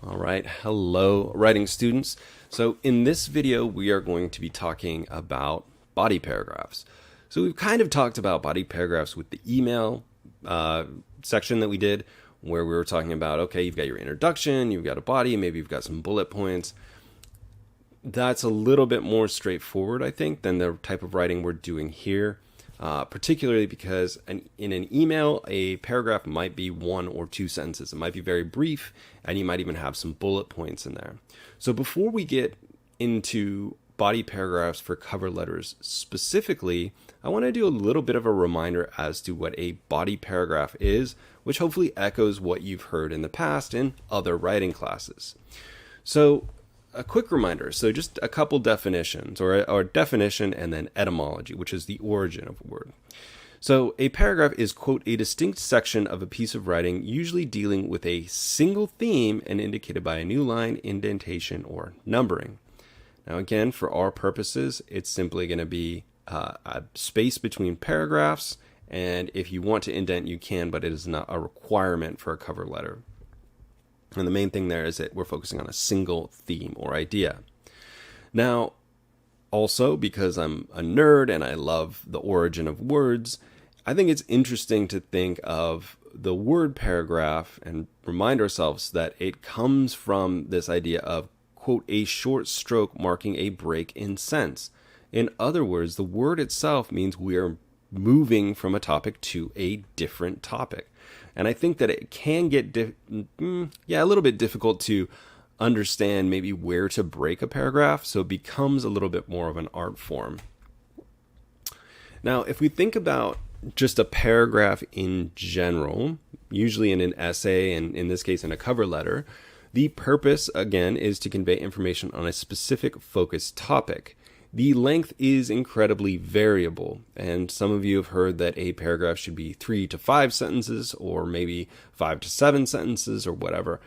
All right, hello writing students. So in this video, we are going to be talking about body paragraphs. So we've kind of talked about body paragraphs with the email section that we did, where we were talking about, okay, you've got your introduction, you've got a body, maybe you've got some bullet points. That's a little bit more straightforward, I think, than the type of writing we're doing here. Particularly because in an email, a paragraph might be 1 or 2 sentences. It might be very brief, and you might even have some bullet points in there. So before we get into body paragraphs for cover letters specifically, I want to do a little bit of a reminder as to what a body paragraph is, which hopefully echoes what you've heard in the past in other writing classes. So a quick reminder, so just a couple definitions, or definition and then etymology, which is the origin of a word. So a paragraph is, quote, a distinct section of a piece of writing, usually dealing with a single theme and indicated by a new line, indentation, or numbering. Now again, for our purposes, it's simply going to be a space between paragraphs, and if you want to indent, you can, but it is not a requirement for a cover letter. And the main thing there is that we're focusing on a single theme or idea. Now, also, because I'm a nerd and I love the origin of words, I think it's interesting to think of the word paragraph and remind ourselves that it comes from this idea of, quote, a short stroke marking a break in sense. In other words, the word itself means we are moving from a topic to a different topic. And I think that it can get a little bit difficult to understand maybe where to break a paragraph, so it becomes a little bit more of an art form. Now, if we think about just a paragraph in general, usually in an essay, and in this case in a cover letter, the purpose, again, is to convey information on a specific focused topic. The length is incredibly variable, and some of you have heard that a paragraph should be 3 to 5 sentences, or maybe 5 to 7 sentences, or whatever.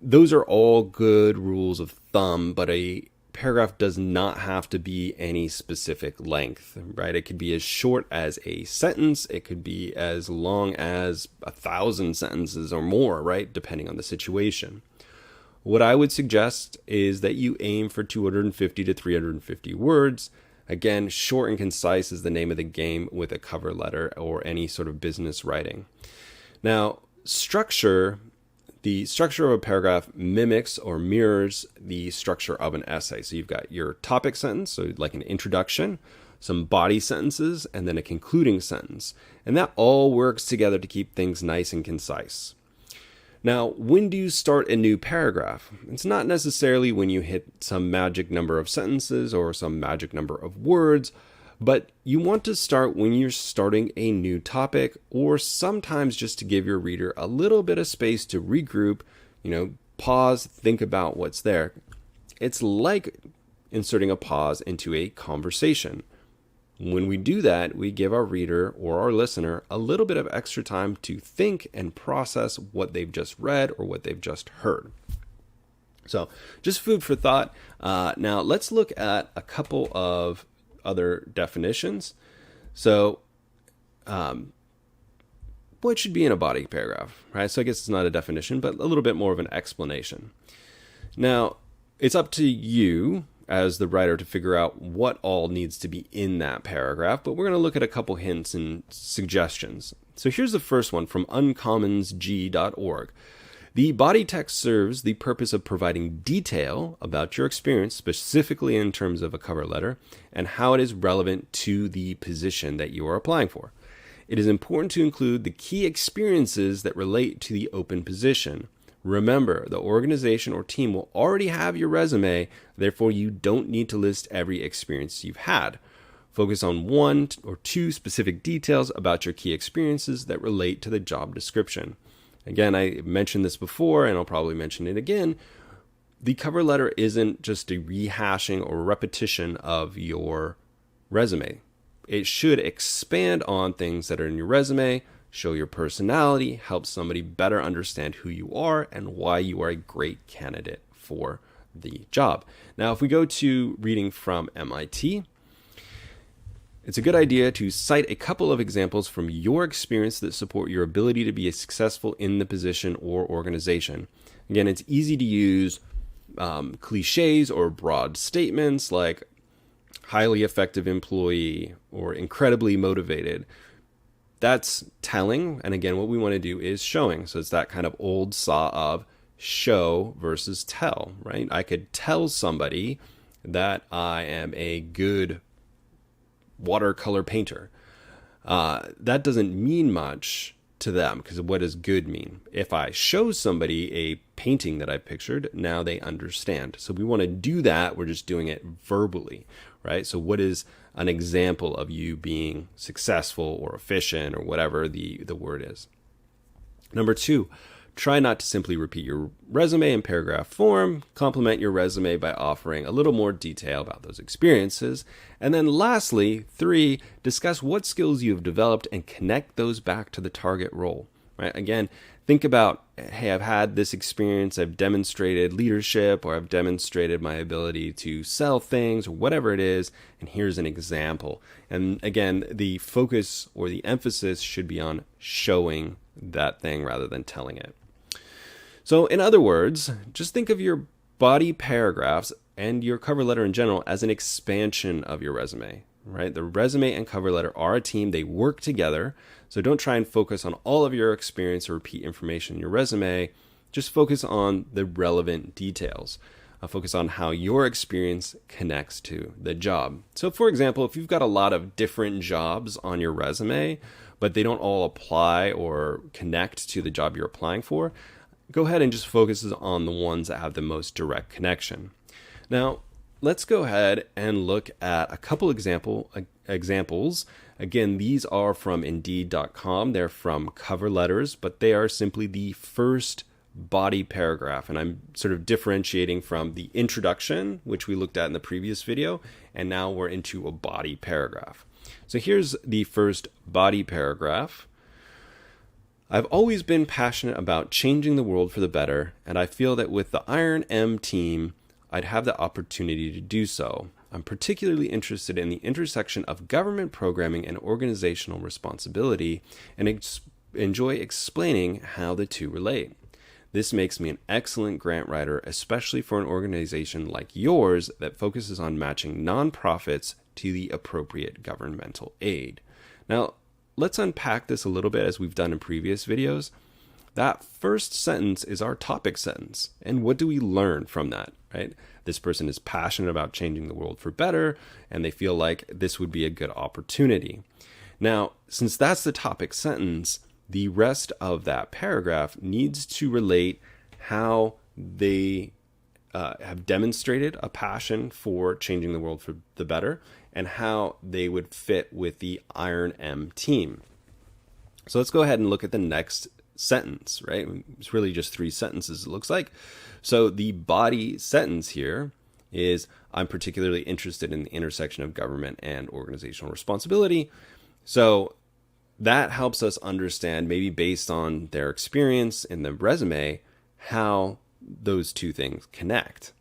Those are all good rules of thumb, but a paragraph does not have to be any specific length, right? It could be as short as a sentence, it could be as long as 1,000 sentences or more, right? Depending on the situation. What I would suggest is that you aim for 250 to 350 words. Again, short and concise is the name of the game with a cover letter or any sort of business writing. Now, the structure of a paragraph mimics or mirrors the structure of an essay. So you've got your topic sentence, so like an introduction, some body sentences, and then a concluding sentence. And that all works together to keep things nice and concise. Now, when do you start a new paragraph? It's not necessarily when you hit some magic number of sentences or some magic number of words, but you want to start when you're starting a new topic, or sometimes just to give your reader a little bit of space to regroup, pause, think about what's there. It's like inserting a pause into a conversation. When we do that, we give our reader or our listener a little bit of extra time to think and process what they've just read or what they've just heard. So just food for thought. Now let's look at a couple of other definitions. So what should be in a body paragraph, right? So I guess it's not a definition, but a little bit more of an explanation. Now, it's up to you as the writer to figure out what all needs to be in that paragraph, but we're going to look at a couple hints and suggestions. So here's the first one from uncommonsg.org. The body text serves the purpose of providing detail about your experience, specifically in terms of a cover letter, and how it is relevant to the position that you are applying for. It is important to include the key experiences that relate to the open position. Remember, the organization or team will already have your resume, therefore you don't need to list every experience you've had. Focus on 1 or 2 specific details about your key experiences that relate to the job description. Again, I mentioned this before, and I'll probably mention it again. The cover letter isn't just a rehashing or repetition of your resume. It should expand on things that are in your resume, show your personality, help somebody better understand who you are and why you are a great candidate for the job. Now, if we go to reading from MIT, it's a good idea to cite a couple of examples from your experience that support your ability to be successful in the position or organization. Again, it's easy to use cliches or broad statements like highly effective employee or incredibly motivated. That's telling. And again, what we want to do is showing. So it's that kind of old saw of show versus tell, right? I could tell somebody that I am a good watercolor painter. That doesn't mean much to them, because what does good mean? If I show somebody a painting that I pictured, now they understand. So we want to do that. We're just doing it verbally, right? So what is an example of you being successful or efficient or whatever the word is? Number 2, try not to simply repeat your resume in paragraph form. Complement your resume by offering a little more detail about those experiences. And then lastly, 3, discuss what skills you have developed and connect those back to the target role. Right? Again, think about, hey, I've had this experience, I've demonstrated leadership, or I've demonstrated my ability to sell things, or whatever it is, and here's an example. And again, the focus or the emphasis should be on showing that thing rather than telling it. So in other words, just think of your body paragraphs and your cover letter in general as an expansion of your resume, right? The resume and cover letter are a team. They work together. So don't try and focus on all of your experience or repeat information in your resume. Just focus on the relevant details. Focus on how your experience connects to the job. So for example, if you've got a lot of different jobs on your resume, but they don't all apply or connect to the job you're applying for, go ahead and just focus on the ones that have the most direct connection. Now, let's go ahead and look at a couple examples. Again, these are from Indeed.com. They're from cover letters, but they are simply the first body paragraph. And I'm sort of differentiating from the introduction, which we looked at in the previous video, and now we're into a body paragraph. So here's the first body paragraph. I've always been passionate about changing the world for the better, and I feel that with the Iron M team, I'd have the opportunity to do so. I'm particularly interested in the intersection of government programming and organizational responsibility, and enjoy explaining how the two relate. This makes me an excellent grant writer, especially for an organization like yours that focuses on matching nonprofits to the appropriate governmental aid. Now, let's unpack this a little bit as we've done in previous videos. That first sentence is our topic sentence. And what do we learn from that, right? This person is passionate about changing the world for better, and they feel like this would be a good opportunity. Now, since that's the topic sentence, the rest of that paragraph needs to relate how they have demonstrated a passion for changing the world for the better, and how they would fit with the Iron M team. So let's go ahead and look at the next sentence, right? It's really just 3 sentences, it looks like. So the body sentence here is, I'm particularly interested in the intersection of government and organizational responsibility. So that helps us understand, maybe based on their experience in the resume, how those two things connect.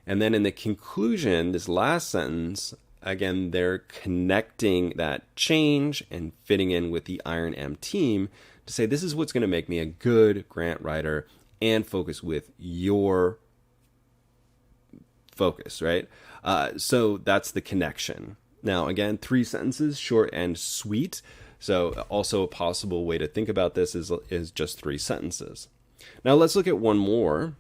And then in the conclusion, this last sentence, again, they're connecting that change and fitting in with the Iron M team to say, this is what's going to make me a good grant writer and focus with your focus, right? So that's the connection. Now, again, 3 sentences, short and sweet. So also a possible way to think about this is just 3 sentences. Now let's look at one more.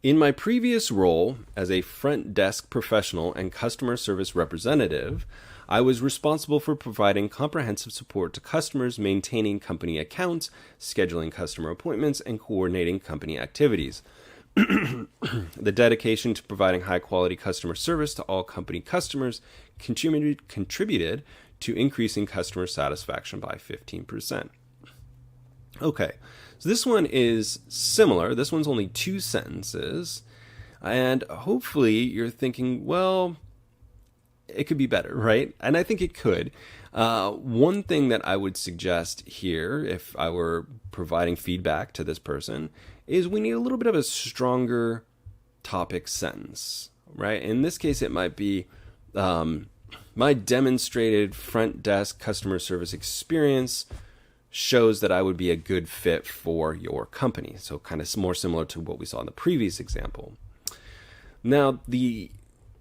In my previous role as a front desk professional and customer service representative, I was responsible for providing comprehensive support to customers, maintaining company accounts, scheduling customer appointments, and coordinating company activities. The dedication to providing high-quality customer service to all company customers contributed to increasing customer satisfaction by 15%. Okay, so this one is similar. This one's only 2 sentences, and hopefully you're thinking, well, it could be better, right? And I think it could. One thing that I would suggest here, if I were providing feedback to this person, is we need a little bit of a stronger topic sentence, right? In this case, it might be, my demonstrated front desk customer service experience shows that I would be a good fit for your company. So kind of more similar to what we saw in the previous example. Now, the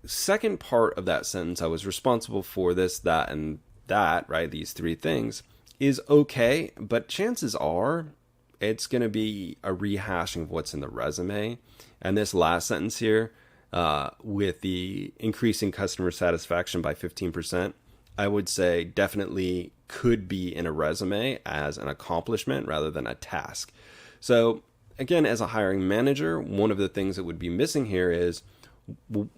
second part of that sentence, I was responsible for this, that, and that, right? These three things is okay, but chances are it's going to be a rehashing of what's in the resume. And this last sentence here, with the increasing customer satisfaction by 15%, I would say definitely could be in a resume as an accomplishment rather than a task. So again, as a hiring manager, one of the things that would be missing here is,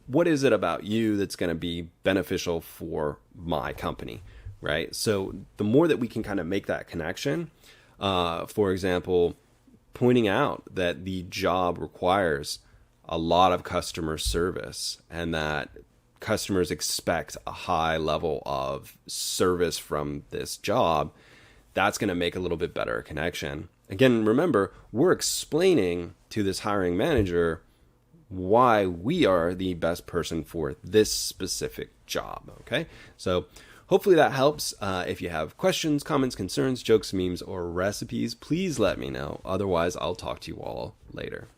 what is it about you that's going to be beneficial for my company, right? So the more that we can kind of make that connection, for example, pointing out that the job requires a lot of customer service and that customers expect a high level of service from this job, that's going to make a little bit better connection. Again, remember, we're explaining to this hiring manager why we are the best person for this specific job, okay? So hopefully that helps. If you have questions, comments, concerns, jokes, memes, or recipes, please let me know. Otherwise, I'll talk to you all later.